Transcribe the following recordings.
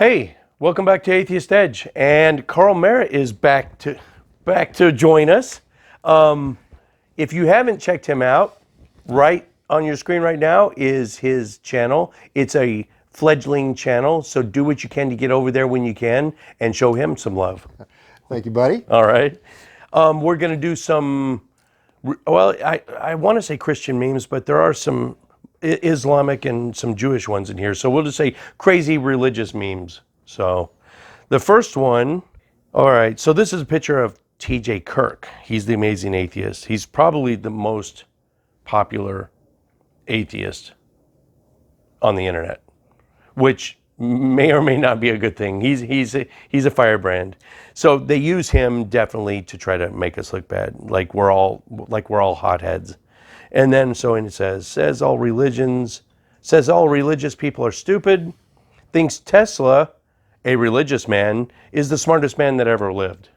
Hey, welcome back to Atheist Edge, and Carl Merritt is back to join us. If you haven't checked him out, right on your screen right now is his channel. It's a fledgling channel, so do what you can to get over there when you can and show him some love. Thank you, buddy. All right. We're going to do some, well, I want to say Christian memes, but there are some Islamic and some Jewish ones in here. So we'll just say crazy religious memes. So the first one, all right, so this is a picture of T.J. Kirk. He's the amazing atheist. He's probably the most popular atheist on the internet, which may or may not be a good thing. He's a firebrand. So they use him definitely to try to make us look bad, like we're all hotheads. And then so it says all religious people are stupid, thinks Tesla, a religious man, is the smartest man that ever lived.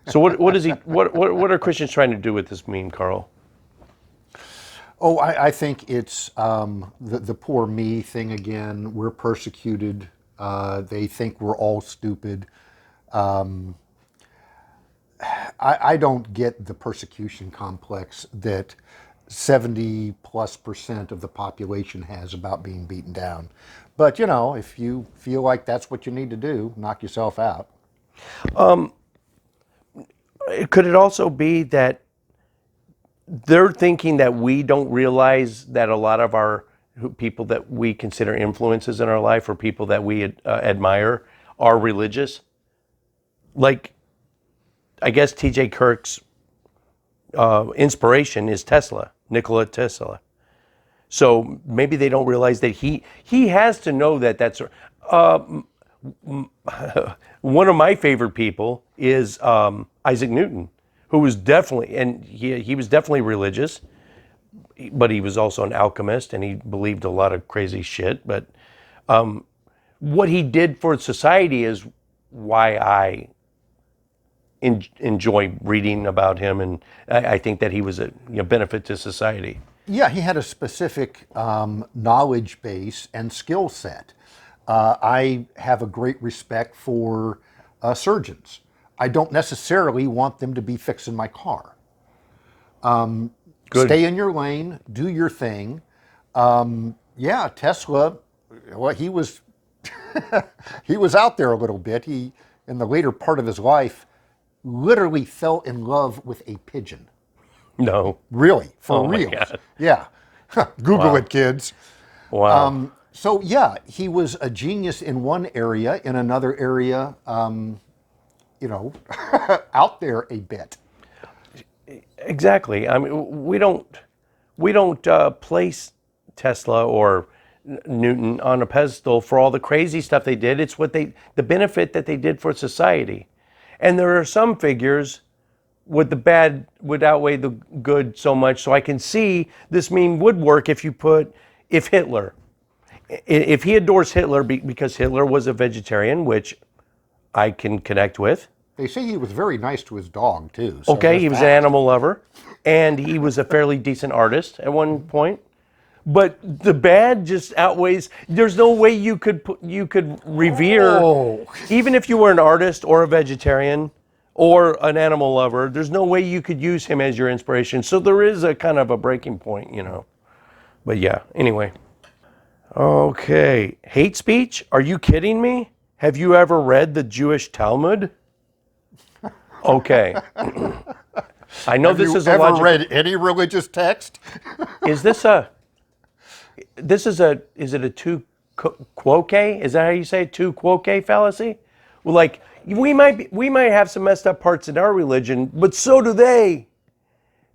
So what are Christians trying to do with this meme, Carl? Oh, I think it's the poor me thing again. We're persecuted. They think we're all stupid. I don't get the persecution complex that 70+% of the population has about being beaten down. But, you know, if you feel like that's what you need to do, knock yourself out. Could it also be that they're thinking that we don't realize that a lot of our people that we consider influences in our life or people that we admire are religious? Like, I guess T.J. Kirk's inspiration is Nikola Tesla. So maybe they don't realize that he has to know that that's... one of my favorite people is Isaac Newton, who was definitely, and he was definitely religious, but he was also an alchemist and he believed a lot of crazy shit. But what he did for society is why I enjoy reading about him, and I think that he was a benefit to society. Yeah, he had a specific knowledge base and skill set. I have a great respect for surgeons. I don't necessarily want them to be fixing my car. Stay in your lane, do your thing. Yeah, Tesla, well, he was he was out there a little bit. He, in the later part of his life, literally fell in love with a pigeon. No. Really, for real. My God. Yeah. Google it, kids. Wow. So yeah, he was a genius in one area. In another area, out there a bit. Exactly. I mean, we don't place Tesla or Newton on a pedestal for all the crazy stuff they did. It's the benefit that they did for society. And there are some figures with the bad would outweigh the good so much. So I can see this meme would work if Hitler, if he adores Hitler because Hitler was a vegetarian, which I can connect with. They say he was very nice to his dog too. So okay, he was an animal lover, and he was a fairly decent artist at one point. But the bad just outweighs. There's no way you could revere, even if you were an artist or a vegetarian or an animal lover. There's no way you could use him as your inspiration. So there is a kind of a breaking point, But yeah, anyway. Okay, hate speech? Are you kidding me? Have you ever read the Jewish Talmud? Okay. I know this is a Have you ever read any religious text? Is it a tu quoque? Is that how you say it? Tu quoque fallacy? Well, like we might have some messed up parts in our religion, but so do they.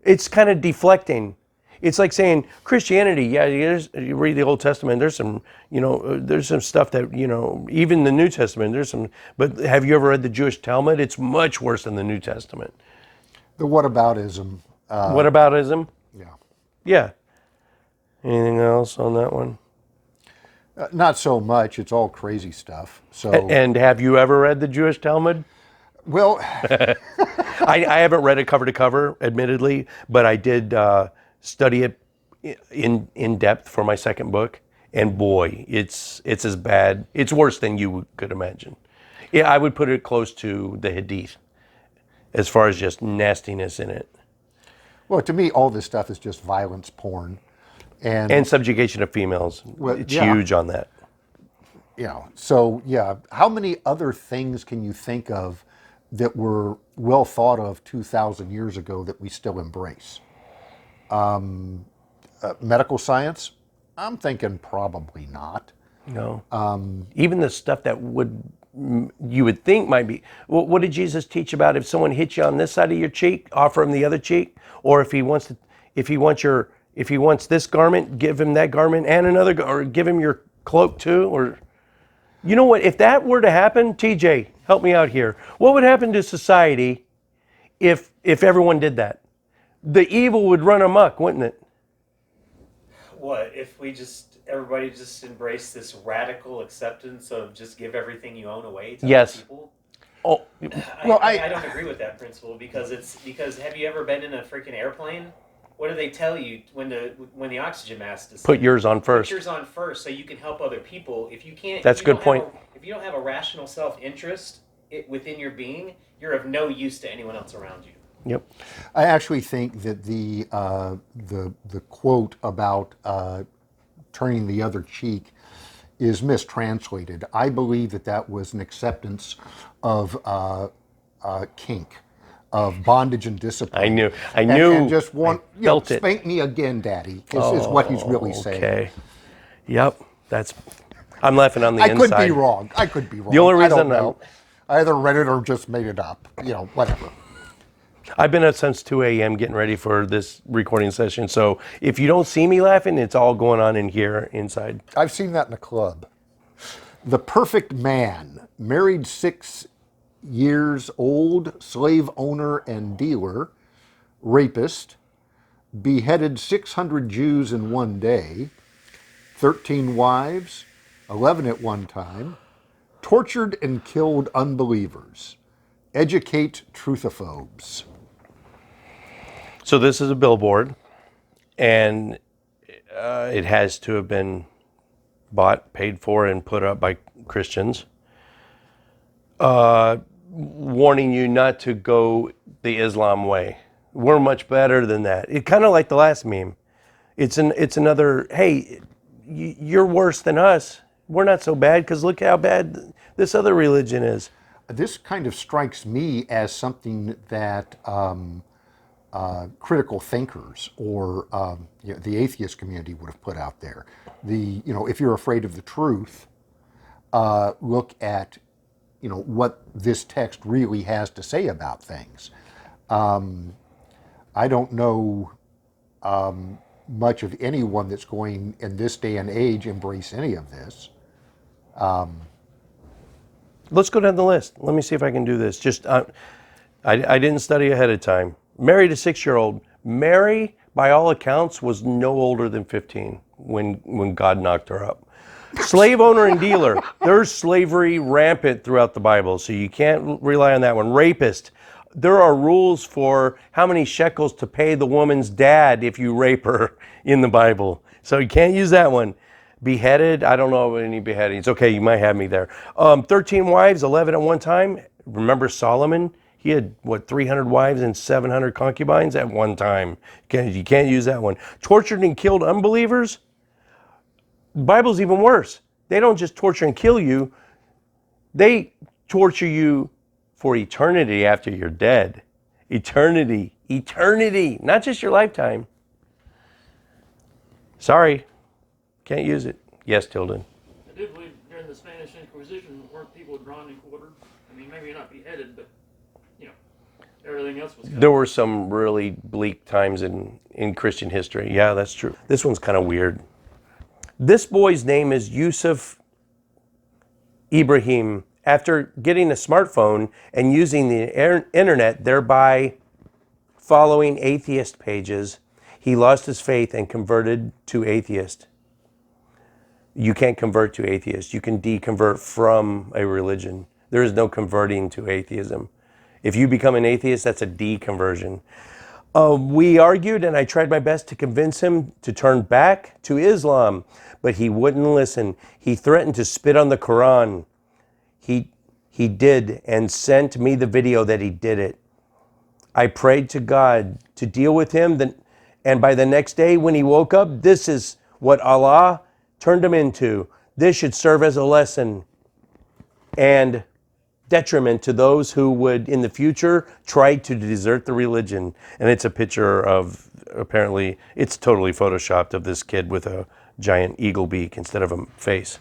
It's kind of deflecting. It's like saying Christianity. Yeah, you read the Old Testament. There's some, there's some stuff that even the New Testament. There's some. But have you ever read the Jewish Talmud? It's much worse than the New Testament. The whataboutism. Whataboutism? Yeah. Yeah. Anything else on that one? Not so much. It's all crazy stuff. So. And have you ever read the Jewish Talmud? Well, I haven't read it cover to cover, admittedly, but I did study it in depth for my second book, And boy, it's as bad. It's worse than you could imagine. Yeah, I would put it close to the Hadith as far as just nastiness in it. Well, to me, all this stuff is just violence porn. And subjugation of females. Well, It's yeah. huge on that. So yeah, how many other things can you think of that were well thought of 2,000 years ago that we still embrace? Medical science? I'm thinking probably not. No. Even the stuff that you would think might be. Well, what did Jesus teach about if someone hits you on this side of your cheek, offer him the other cheek, or if he wants this garment, give him that garment and another, or give him your cloak too, or you know what? If that were to happen, TJ, help me out here. What would happen to society if everyone did that? The evil would run amok, wouldn't it? What if everybody just embraced this radical acceptance of just give everything you own away to other people? Oh, Well, I don't agree with that principle because have you ever been in a freaking airplane? What do they tell you when the oxygen mask is put yours on first. Put yours on first so you can help other people. If you can't, That's a good point. If you don't have a rational self-interest within your being, you're of no use to anyone else around you. Yep. I actually think that the quote about turning the other cheek is mistranslated. I believe that was an acceptance of kink, of bondage and discipline. I knew. And just want, felt it. spank me again, Daddy, is what he's really saying. Okay. Yep. I'm laughing on the I inside. could be wrong. The only I don't reason know. I either read it or just made it up. Whatever. I've been up since 2 a.m. getting ready for this recording session. So if you don't see me laughing, it's all going on in here inside. I've seen that in a club. The perfect man, married 6 years old, slave owner and dealer, rapist, beheaded 600 Jews in one day, 13 wives, 11 at one time, tortured and killed unbelievers, educate truthophobes. So this is a billboard, and it has to have been bought, paid for, and put up by Christians, warning you not to go the Islam way. We're much better than that. It's kind of like the last meme. It's another, hey, you're worse than us. We're not so bad because look how bad this other religion is. This kind of strikes me as something that critical thinkers or the atheist community would have put out there. If you're afraid of the truth, look at what this text really has to say about things. I don't know much of anyone that's going in this day and age embrace any of this. Let's go down the list. Let me see if I can do this. Just I didn't study ahead of time. Married a 6-year-old. Mary, by all accounts, was no older than 15 when God knocked her up. Slave owner and dealer. There's slavery rampant throughout the Bible, so you can't rely on that one. Rapist. There are rules for how many shekels to pay the woman's dad if you rape her in the Bible. So you can't use that one. Beheaded. I don't know of any beheadings. Okay, you might have me there. 13 wives, 11 at one time. Remember Solomon? He had, 300 wives and 700 concubines at one time. You can't use that one. Tortured and killed unbelievers? The Bible's even worse. They don't just torture and kill you. They torture you for eternity after you're dead. Eternity. Not just your lifetime. Sorry. Can't use it. Yes, Tilden. I do believe during the Spanish Inquisition, weren't people drawn and quartered? I mean, maybe not beheaded, but everything else was. There were some really bleak times in Christian history. Yeah, that's true. This one's kind of weird. This boy's name is Yusuf Ibrahim. After getting a smartphone and using the internet, thereby following atheist pages, he lost his faith and converted to atheist. You can't convert to atheist. You can deconvert from a religion. There is no converting to atheism. If you become an atheist, that's a deconversion. We argued, and I tried my best to convince him to turn back to Islam, but he wouldn't listen. He threatened to spit on the Quran. He did, and sent me the video that he did it. I prayed to God to deal with him, and by the next day when he woke up, this is what Allah turned him into. This should serve as a lesson and detriment to those who would in the future try to desert the religion. And it's a picture of, apparently it's totally photoshopped, of this kid with a giant eagle beak instead of a face.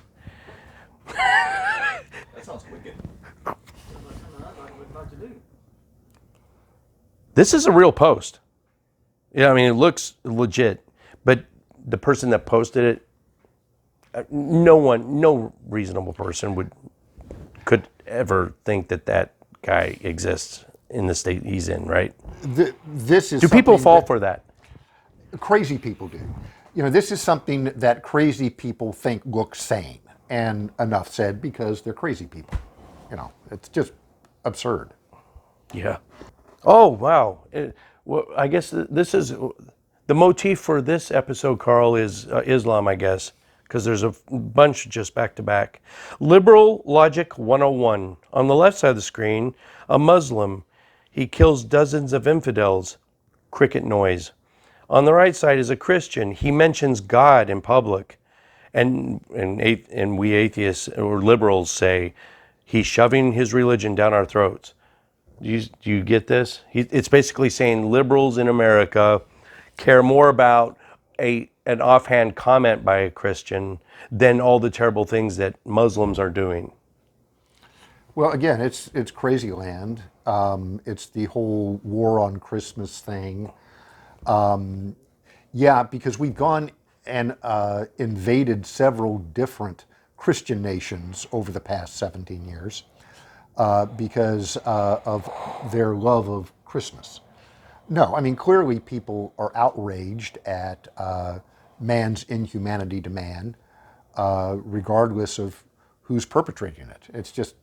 That sounds wicked. What to do? This is a real post. Yeah, I mean, it looks legit, but the person that posted it, no reasonable person could ever think that guy exists in the state he's in, right? This is Do people something fall that for that? crazy people do. This is something that crazy people think looks sane, and enough said, because they're crazy people. It's just absurd. Yeah. Oh, wow. Well, I guess this is the motif for this episode, Carl, is Islam, I guess, because there's a bunch just back to back. Liberal Logic 101. On the left side of the screen, a Muslim. He kills dozens of infidels. Cricket noise. On the right side is a Christian. He mentions God in public. And we atheists or liberals say he's shoving his religion down our throats. Do you get this? It's basically saying liberals in America care more about an offhand comment by a Christian than all the terrible things that Muslims are doing. Well, again, it's crazy land. It's the whole war on Christmas thing. Yeah, because we've gone and invaded several different Christian nations over the past 17 years because of their love of Christmas. No, I mean, clearly people are outraged at man's inhumanity to man, regardless of who's perpetrating it. It's just,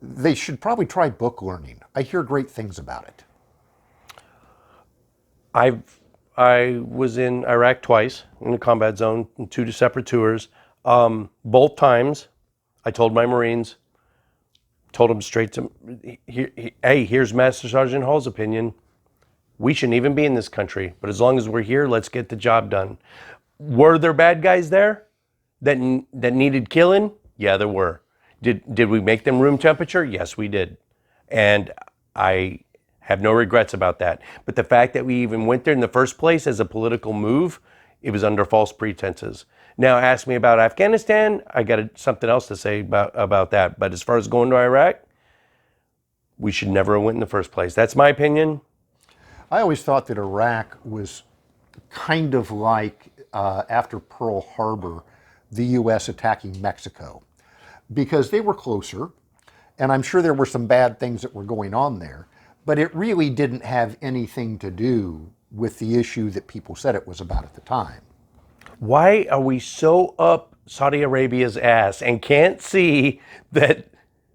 they should probably try book learning. I hear great things about it. I was in Iraq twice in the combat zone, in 2 separate tours. Both times, I told my Marines, told them straight to, hey, here's Master Sergeant Hall's opinion. We shouldn't even be in this country, but as long as we're here, let's get the job done. Were there bad guys there that needed killing? Yeah, there were. Did we make them room temperature? Yes, we did. And I have no regrets about that. But the fact that we even went there in the first place as a political move, it was under false pretenses. Now ask me about Afghanistan, I got something else to say about that. But as far as going to Iraq, we should never have went in the first place. That's my opinion. I always thought that Iraq was kind of like after Pearl Harbor, the U.S. attacking Mexico, because they were closer, and I'm sure there were some bad things that were going on there, but it really didn't have anything to do with the issue that people said it was about at the time. Why are we so up Saudi Arabia's ass and can't see that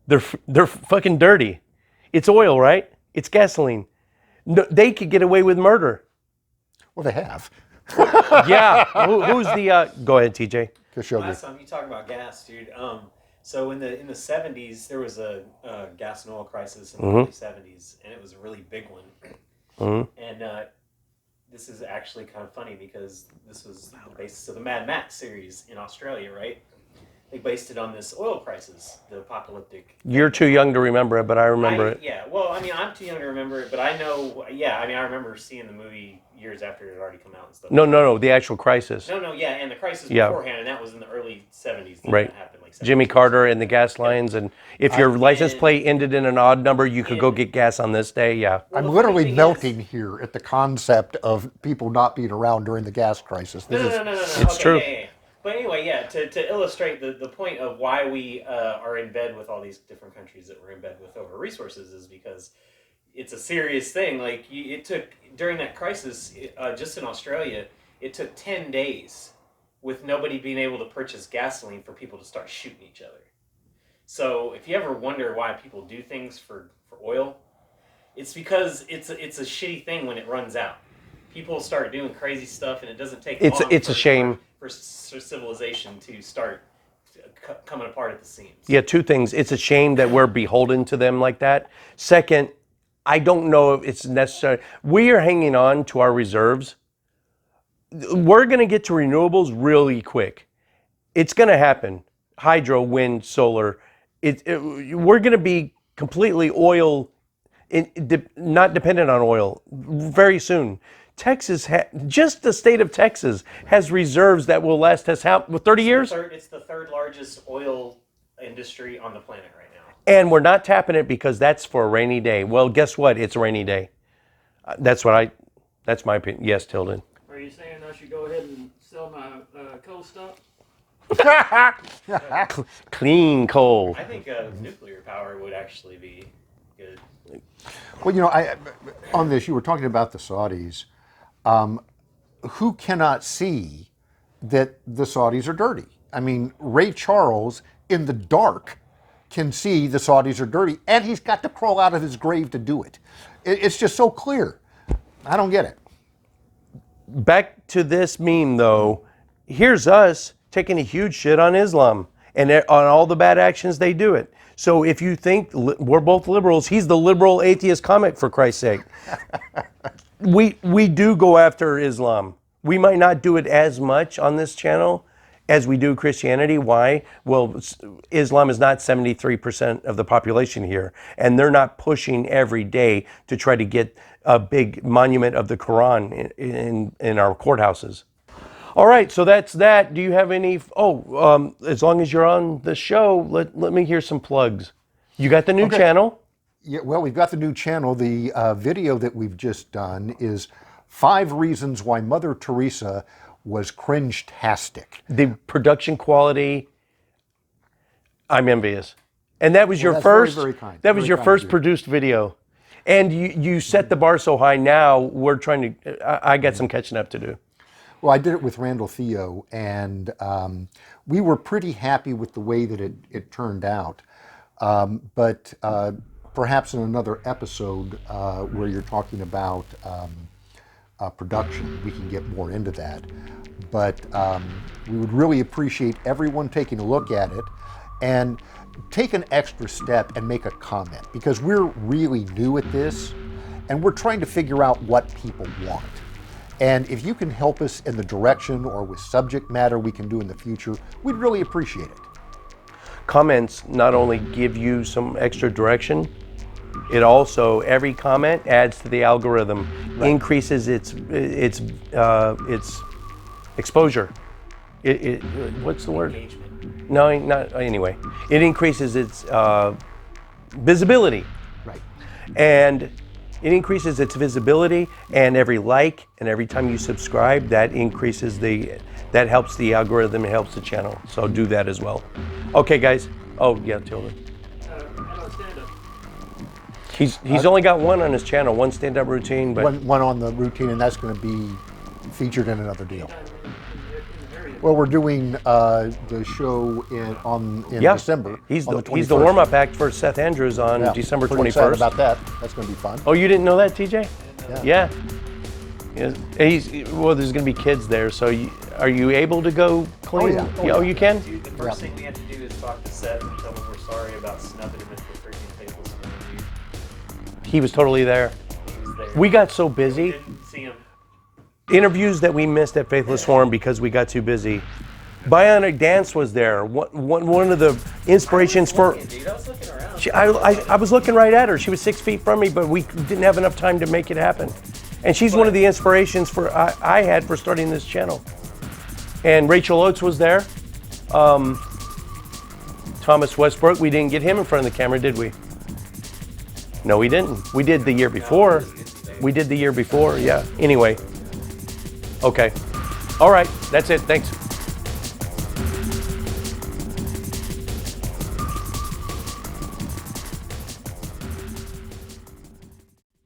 they're fucking dirty? It's oil, right? It's gasoline. No, they could get away with murder. Well, they have. Yeah. Who's the? Go ahead, TJ. Khashoggi. Last time you talk about gas, dude. So in the 70s, there was a gas and oil crisis in the early 70s, and it was a really big one. And this is actually kind of funny because this was the basis of the Mad Max series in Australia, right? They based it on this oil crisis, the apocalyptic. You're too young to remember it, but I remember it. Yeah, well, I mean, I'm too young to remember it, but I know, yeah, I mean, I remember seeing the movie years after it had already come out and stuff. No, the actual crisis. No, yeah, and the crisis beforehand, and that was in the early 70s. Right. That happened, like Jimmy Carter and the gas lines, and if your license plate ended in an odd number, you could go get gas on this day, yeah. Well, I'm literally melting here at the concept of people not being around during the gas crisis. No. It's Okay, true. Yeah. But anyway, yeah, to illustrate the point of why we are in bed with all these different countries that we're in bed with over resources is because it's a serious thing. Like, it took, during that crisis, just in Australia, it took 10 days with nobody being able to purchase gasoline for people to start shooting each other. So if you ever wonder why people do things for oil, It's because it's a shitty thing when it runs out. People start doing crazy stuff, and it doesn't take long. It's a shame for civilization to start coming apart at the seams. Yeah, two things. It's a shame that we're beholden to them like that. Second, I don't know if it's necessary. We are hanging on to our reserves. We're going to get to renewables really quick. It's going to happen. Hydro, wind, solar. We're going to be completely oil, not dependent on oil very soon. Texas, just the state of Texas, has reserves that will last us 30 years? It's the third largest oil industry on the planet right now. And we're not tapping it because that's for a rainy day. Well, guess what? It's a rainy day. That's my opinion. Yes, Tilden. Are you saying I should go ahead and sell my coal stock? Clean coal. I think nuclear power would actually be good. Well, on this, you were talking about the Saudis. Who cannot see that the Saudis are dirty? I mean, Ray Charles, in the dark, can see the Saudis are dirty, and he's got to crawl out of his grave to do it. It's just so clear. I don't get it. Back to this meme, though. Here's us taking a huge shit on Islam and on all the bad actions they do it. So if you think we're both liberals, he's the liberal atheist comic, for Christ's sake. We do go after Islam. We might not do it as much on this channel as we do Christianity. Why? Well, Islam is not 73% of the population here, and they're not pushing every day to try to get a big monument of the Quran in our courthouses. All right, so that's that. Do you have any? As long as you're on the show, let me hear some plugs. You got the new channel? Yeah, well, we've got the new channel. The video that we've just done is 5 reasons why Mother Teresa was cringe-tastic. The production quality, I'm envious. And that was your that's first. very, very kind. That was Very your kind first of you. produced video, and you set the bar so high. Now we're trying to. I got some catching up to do. Well, I did it with Randall Theo, and we were pretty happy with the way that it turned out. But perhaps in another episode where you're talking about production, we can get more into that. But we would really appreciate everyone taking a look at it and take an extra step and make a comment, because we're really new at this and we're trying to figure out what people want. And if you can help us in the direction or with subject matter we can do in the future, we'd really appreciate it. Comments not only give you some extra direction, it also, every comment adds to the algorithm, increases its exposure. What's the word? Engagement. No, not anyway. It increases its visibility. Right. And it increases its visibility, and every like and every time you subscribe, that increases that helps the algorithm, it helps the channel. So do that as well. Okay, guys. Oh, yeah, Tilda. How about stand-up? He's only got one on his channel, one stand-up routine, but One on the routine, and that's going to be featured in another deal. In the area. Well, we're doing the show in yeah, December. He's on the 21st. warm-up act for Seth Andrews on Yeah, December pretty excited 21st. about that. That's going to be fun. Oh, you didn't know that, TJ? Yeah. Yeah. Well, there's going to be kids there, so are you able to go clean? yeah. Oh, you can? Dude, the first thing we have to do is talk to Seth and tell him we're sorry about snubbing him at the freaking Faithless interview. He was totally there. He was there. We got so We busy. didn't see him. Interviews that we missed at Faithless Forum because we got too busy. Bionic Dance was there. One of the inspirations for. Dude, I was looking around. I was looking right at her. She was 6 feet from me, but we didn't have enough time to make it happen. And she's one of the inspirations I had for starting this channel. And Rachel Oates was there. Thomas Westbrook, we didn't get him in front of the camera, did we? No, we didn't. We did the year before. We did the year before, yeah. Anyway. Okay. All right, that's it. Thanks.